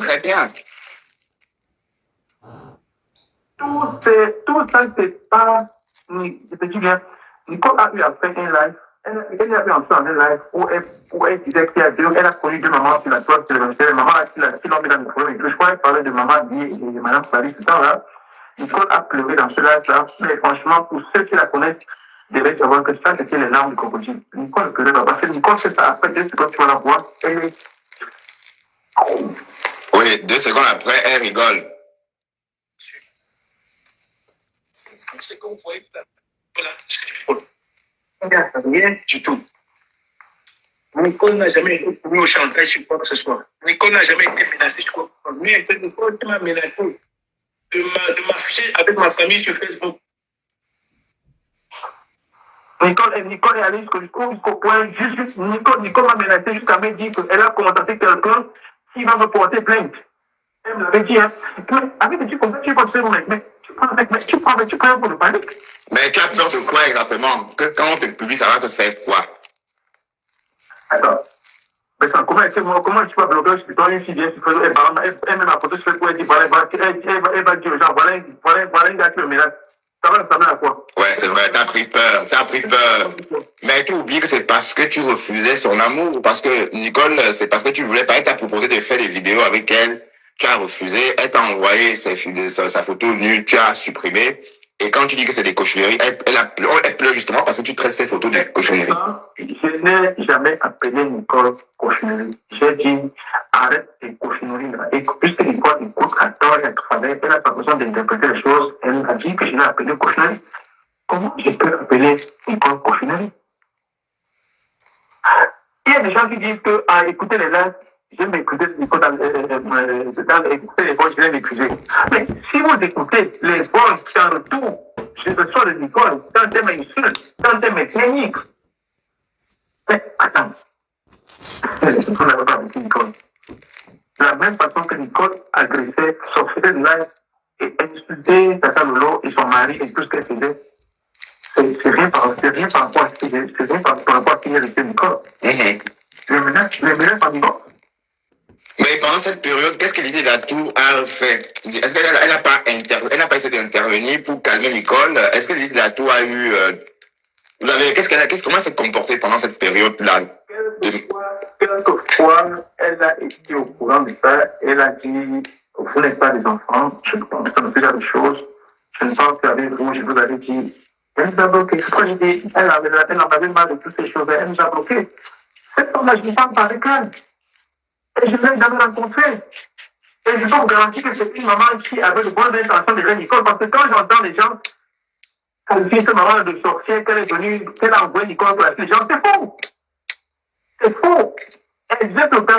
très bien. Tout ça, c'est pas. Je te dis bien, Nicole a eu à faire un live. Elle a eu en faire un live où elle disait qu'elle a connu deux mamans sur la toile. Maman qui l'ont mis dans le problème. Je crois qu'elle parlait de maman Dié et de madame Paris, tout ça là. Nicole a pleuré dans ce live-là. Mais franchement, pour ceux qui la connaissent, devaient savoir que ça, c'était les larmes du crocodile. Nicole pleurait pas. Parce que Nicole, c'est ça. Après 2 secondes, tu vas la voir. Elle est. Oui, 2 secondes après, elle rigole. C'est comme vous voyez, voilà, rien du tout. Nicole n'a jamais été mis au chantage sur quoi que ce soit. Nicole n'a jamais été menacée sur quoi que ce soit. Mais c'est Nicole qui m'a menacé de m'afficher avec ma famille sur Facebook. Nicole est allée jusqu'au point, Nicole m'a menacé jusqu'à me dire qu'elle a contacté quelqu'un qui va me porter plainte. Elle me l'avait dit, hein. Mais avec tu comprends, tu penses, mais tu prends pour le panique. Mais tu as peur de quoi exactement? Que quand on te publie, ça va te faire quoi? Attends. Mais ça, comment tu vas bloquer sur toi une fille bien sur Facebook, elle met ma photo sur Facebook, elle dit, elle va dire aux gens, voilà une gars qui me menace. Ça va ressembler à quoi? Ouais, c'est vrai, t'as pris peur. Mais tu oublies que c'est parce que tu refusais son amour. Parce que Nicole, c'est parce que tu voulais pas, elle t'a proposé de faire des vidéos avec elle. Tu as refusé, elle t'a envoyé sa photo nue, tu as supprimé. Et quand tu dis que c'est des cochonneries, elle pleure justement parce que tu traites ces photos de cochonneries. Je n'ai jamais appelé Nicole cochonnerie. J'ai dit, arrête tes cochonneries là. Et puisque Nicole écoute à tort et à travers, elle a pas besoin d'interpréter les choses. Elle m'a dit que je l'ai appelé cochonnerie. Comment je peux appeler Nicole cochonnerie? Il y a des gens qui disent que, écouter les lives, j'aime écouter Nicole écouter les voix, je vais m'écouter. Mais si vous écoutez les voix en retour, je reçois de Nicole, quand elle m'insulte, quand elle me technique. Mais attends, vous n'avez pas avec Nicole. De la même façon que Nicole agressait, sortait de live et insultait Tata Lolo et son mari et tout ce qu'elle faisait. C'est rien par rapport à ce qu'il y a avec Nicole. Les menaces par Nicole. Mais pendant cette période, qu'est-ce que Lydie Latou a fait? Est-ce qu'elle n'a pas essayé d'intervenir pour calmer Nicole? Est-ce que Lydie Latou a eu... comment elle s'est comportée pendant cette période-là? Quelquefois, elle a été au courant de ça. Elle a dit, vous n'êtes pas des enfants. Je pense que c'est genre de choses. Je ne pense qu'avec vous, je vous avais dit. Elle nous a bloqué. C'est quoi j'ai dit? Elle en avait marre de toutes ces choses. Elle nous a bloqué. Cette femme-là, je ne parle pas avec elle. Et je ne l'ai jamais rencontrée. Et je peux vous garantir que c'est une maman qui avait de bonnes intentions de Nicole. Parce que quand j'entends les gens qualifier cette maman de sorcière, qu'elle a envoyé Nicole pour les gens, c'est faux. C'est faux.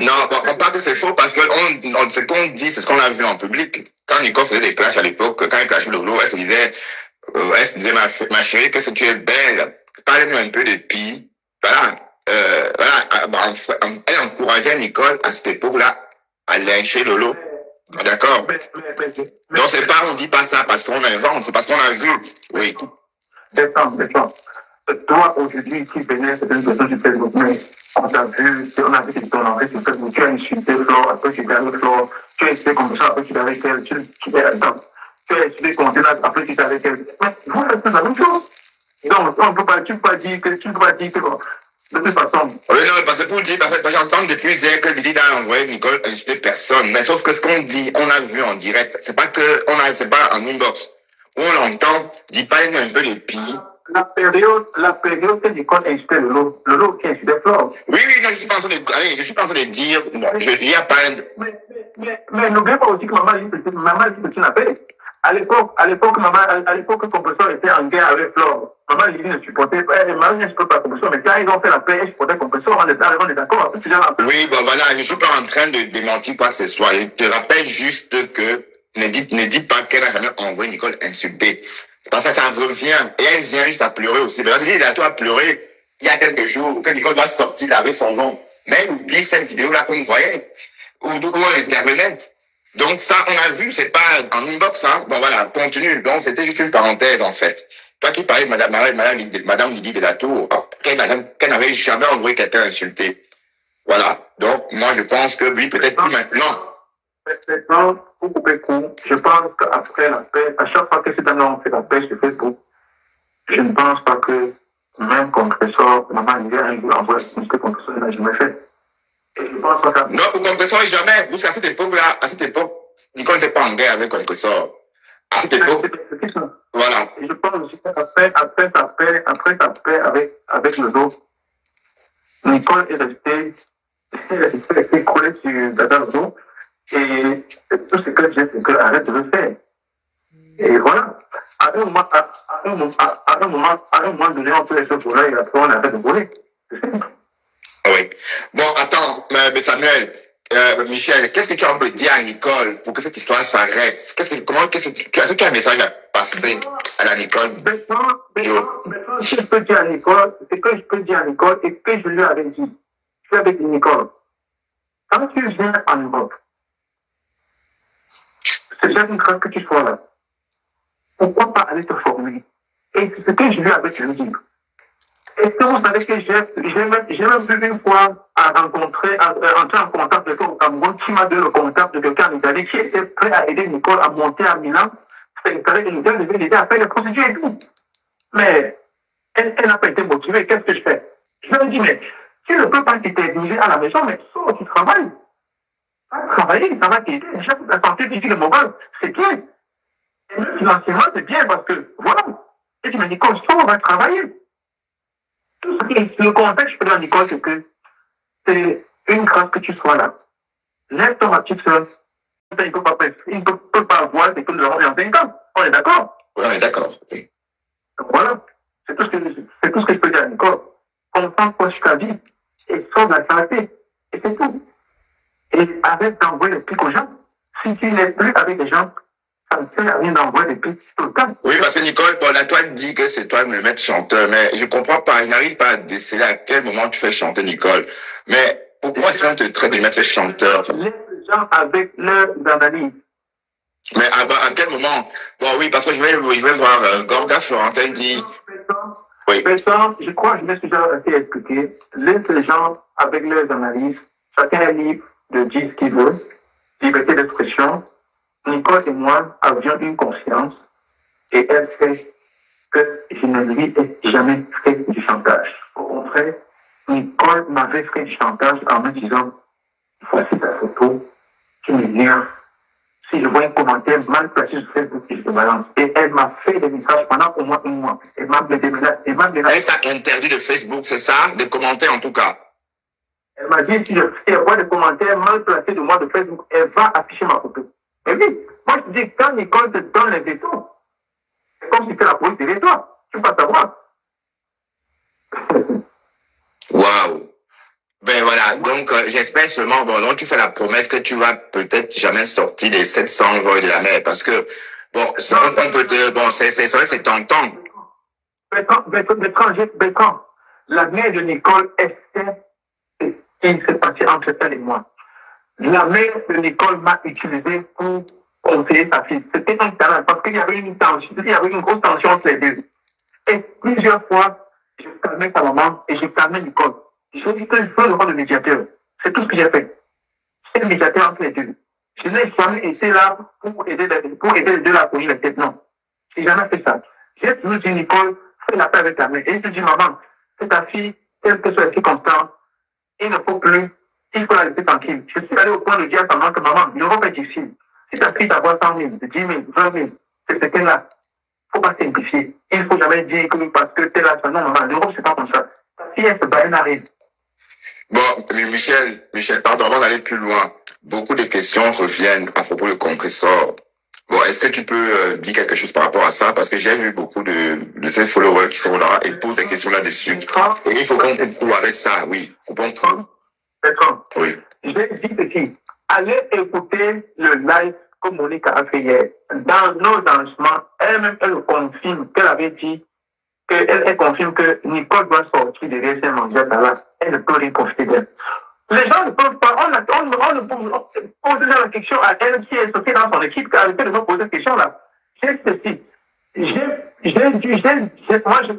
Non, on parle que c'est faux parce que ce qu'on dit, c'est ce qu'on a vu en public. Quand Nicole faisait des clashs à l'époque, quand elle clashait Lolo, elle se disait, ma chérie, que tu es belle. Parlez-nous un peu de Pi. Voilà. Elle encourageait Nicole à cette époque-là à lyncher Lolo. D'accord? Donc c'est pas, on dit pas ça parce qu'on invente, c'est parce qu'on a vu. Oui. Détends. Toi, aujourd'hui, qui venais, c'est une personne sur Facebook, mais on t'a vu, on a vu que ton entrée sur Facebook, tu as insulté Flore, après tu es avec Flore, tu as essayé comme ça, après tu es avec elle, tu as essayé comme ça, après tu es avec elle. Mais vous faites la même chose. Donc, tu ne peux pas dire que, de toute façon. Oui, non, parce que pour dire, parce que j'entends depuis hier que Lydie a envoyé Nicole insulter personne. Mais sauf que ce qu'on dit, on a vu en direct. C'est pas en inbox. On l'entend, dit pas un peu de Pi. La période que Nicole insultait Lolo qui insultait Flore. Oui, non, je suis pas en train de dire, bon, il n'y a pas Mais n'oubliez pas aussi que maman dit que tu n'appelles. À l'époque, Compresseur était en guerre avec Flore. Maman Lydie ne supportait pas, maman ne supportait pas Compresseur, mais quand ils ont fait la paix, elle supportait Compresseur, on est d'accord. Oui, bon voilà, je ne suis pas en train de démentir quoi que ce soit. Je te rappelle juste que ne dis pas qu'elle n'a jamais envoyé Nicole insulter. C'est parce que ça revient. Et elle vient juste à pleurer aussi. Mais elle a tout à pleurer il y a quelques jours, que Nicole doit sortir avec son nom. Mais elle oublie cette vidéo-là qu'on voyait, où on intervenait. Donc ça, on a vu, c'est pas en inbox, hein. Bon voilà, continue. Donc c'était juste une parenthèse en fait. Toi qui parlais de Madame Lydie de la Tour, qu'elle n'avait jamais envoyé quelqu'un insulter. Voilà. Donc moi je pense que oui, peut-être plus maintenant. Maintenant, pour couper court, je pense qu'après la paix, à chaque fois que cet homme fait la paix sur Facebook, je ne pense pas que même Compressor, maman, il vient un jour envoyer ce que Compressor n'a jamais fait. Et je pense pas que... Non, pour Compressor, jamais. Parce qu'à cette époque-là, à cette époque, Nicole n'était pas en guerre avec Compressor. À cette époque, voilà. Et je pense aussi qu'après sa paix avec le dos, Nicole est restée collée sur Dada Lodo. Et tout ce que j'ai, c'est qu'arrête de le faire. Et voilà. À un moment donné, on peut laisser voler et après on arrête de voler. Oui. Bon, attends, mais Samuel, Michel, qu'est-ce que tu as envie de dire à Nicole pour que cette histoire s'arrête? Est-ce que tu as un message à passer à la Nicole? Maintenant, ce que je peux dire à Nicole, c'est que je peux dire à Nicole et que je lui avais dit. Je lui avais dit, Nicole, quand tu viens en Europe, c'est déjà une grâce que tu sois là. Pourquoi pas aller te former? Et c'est ce que je lui avais dit. Est-ce que vous savez que j'ai même vu une fois à entrer en contact avec quelqu'un au Cameroun qui m'a donné le contact de quelqu'un en Italie qui était prêt à aider Nicole à monter à Milan. C'est l'Italie de Nicole devait l'aider à faire les procédures et tout. Mais elle n'a pas été motivée. Qu'est-ce que je fais? Je lui ai dit, mais tu ne peux pas t'éterniser à la maison, mais sors, tu travailles. Travailler, ça va t'aider. Déjà, la santé physique et morale, c'est bien. Et même financièrement, c'est bien parce que, voilà. Et tu me dis, comme ça, on va travailler. Tout ce qui, le contexte que je peux dire à Nicole, c'est que c'est une grâce que tu sois là. Laisse-toi ma petite soeur. Il ne peut pas voir c'est que le rôle est en 5 ans. On est d'accord? Oui, on est d'accord. Oui. Voilà. C'est tout ce que je peux dire à Nicole. Concentre-toi sur ta vie et sors de la santé. Et c'est tout. Et arrête d'envoyer les pics aux gens. Si tu n'es plus avec les gens, ça ne sert à rien d'envoyer des pics tout le temps. Oui, parce que Nicole, bon, là, toi, dit que c'est toi de me mettre chanteur, mais je comprends pas, je n'arrive pas à déceler à quel moment tu fais chanter Nicole. Mais pourquoi est-ce qu'on te traite de mettre chanteur? Laisse les gens avec leurs analyses. Mais à quel moment? Bon, oui, parce que je vais voir Gorga Florentin dit... Oui. Je crois que je me suis déjà assez expliqué. Laisse les gens avec leurs analyses. Chacun est libre de dire ce qu'il veut. Liberté d'expression. Nicole et moi avions une conscience et elle sait que je ne lui ai jamais fait du chantage. Au contraire, Nicole m'avait fait du chantage en me disant voici ta photo, tu me viens. Si je vois un commentaire mal placé sur Facebook, je te balance. Et elle m'a fait des messages pendant au moins un mois. Elle m'a Elle t'a interdit de Facebook, c'est ça? De commenter en tout cas. Elle m'a dit si elle voit des commentaires mal placés de moi de Facebook, elle va afficher ma photo. Mais oui, moi je te dis, quand Nicole te donne les veto, c'est comme si c'était la police derrière toi. Tu vas savoir. Waouh! Ben voilà, donc j'espère seulement, bon, donc tu fais la promesse que tu vas peut-être jamais sortir les 700 voix de la mer, parce que, bon, on peut te, bon, c'est vrai, c'est tentant. Bertrand, la mère de Nicole est ce qui s'est passé entre elle et moi. La mère de Nicole m'a utilisé pour conseiller sa fille. C'était un talent parce qu'il y avait une tension, il y avait une grosse tension entre les deux. Et plusieurs fois, je calmais sa maman et je calmais Nicole. Je dis que je fais le rôle de médiateur. C'est tout ce que j'ai fait. C'est le médiateur entre les deux. Je n'ai jamais été là pour aider les deux à courir la tête. Non. Je n'ai jamais fait ça. J'ai toujours dit, Nicole, fais la paix avec ta mère. Et je dis, maman, c'est ta fille, quelle que soit la circonstance, il ne faut plus, il faut la laisser tranquille. Je suis allé au point de dire à ta maman que maman, l'Europe est difficile. Si ta fille t'avoir 100 000, 10 000, 20 000, c'est ce qu'elle a. Il ne faut pas simplifier. Il ne faut jamais dire que parce que t'es là, non, maman, l'Europe, c'est pas comme ça. Ta fille, elle se bat, elle arrive. Bon, mais Michel, pardon, avant d'aller plus loin, beaucoup de questions reviennent à propos du compresseur. Bon, est-ce que tu peux dire quelque chose par rapport à ça? Parce que j'ai vu beaucoup de ces followers qui sont là et posent des questions là-dessus. Et il faut qu'on conclue avec ça, oui. Faut qu'on conclue. D'accord. Oui. J'ai dit ceci. Allez écouter le live que Monique a fait hier. Dans nos lancements, elle-même, elle confirme qu'elle avait dit elle confirme que Nicole doit sortir de l'ESM mondial. Elle ne peut rien profiter d'elle. Les gens ne peuvent pas, on ne peut poser la question à elle qui est sortie dans son équipe, qui a arrêté de me poser cette question-là. J'ai ceci. Moi, je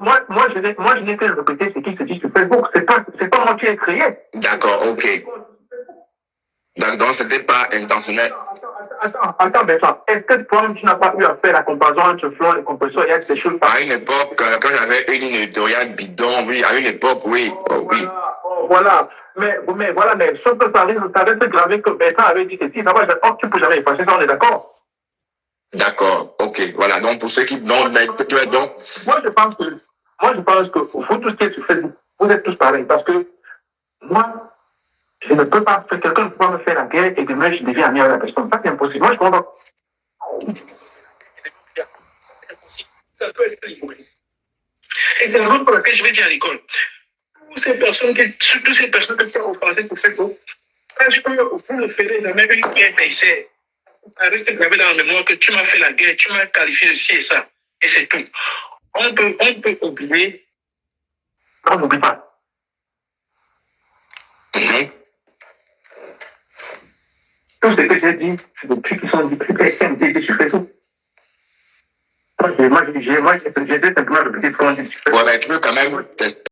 n'ai que répéter ce qui se dit sur Facebook. C'est pas moi qui ai créé. D'accord, ok. Donc, c'était pas intentionnel. Attends, Bertrand. Est-ce que toi-même, tu n'as pas eu à faire la comparaison entre fleurs et compresseurs? Il y a des choses. À une époque, quand j'avais une ligne éditoriale bidon, oui, à une époque, oui. Oui. Voilà. Mais sauf que ça reste gravé que Bertrand avait dit que si ça va, tu peux jamais effacer ça, on est d'accord? D'accord, ok, voilà. Donc, pour ceux qui. Donc, mais, tu es donc. Moi, je pense que vous tous qui êtes sur Facebook, vous êtes tous pareils. Parce que moi, je ne peux pas, quelqu'un ne peut pas me faire la guerre et demain je deviens ami avec la personne. Ça, c'est impossible. Moi, je comprends pas. Ça peut être l'hypocrisie. Et c'est la raison pour laquelle je vais dire à l'école. Toutes ces personnes que tu as offensées pour Facebook, vous ne ferez jamais une guerre sincère. Ça reste gravé dans la mémoire que tu m'as fait la guerre, tu m'as qualifié de ci et ça. Et c'est tout. On peut oublier. On n'oublie pas. Tout ce que j'ai dit, c'est des trucs qui sont dit, qui sur Facebook. Moi, j'ai simplement répété ce qu'on dit sur Facebook. Ouais, mais tu peux quand même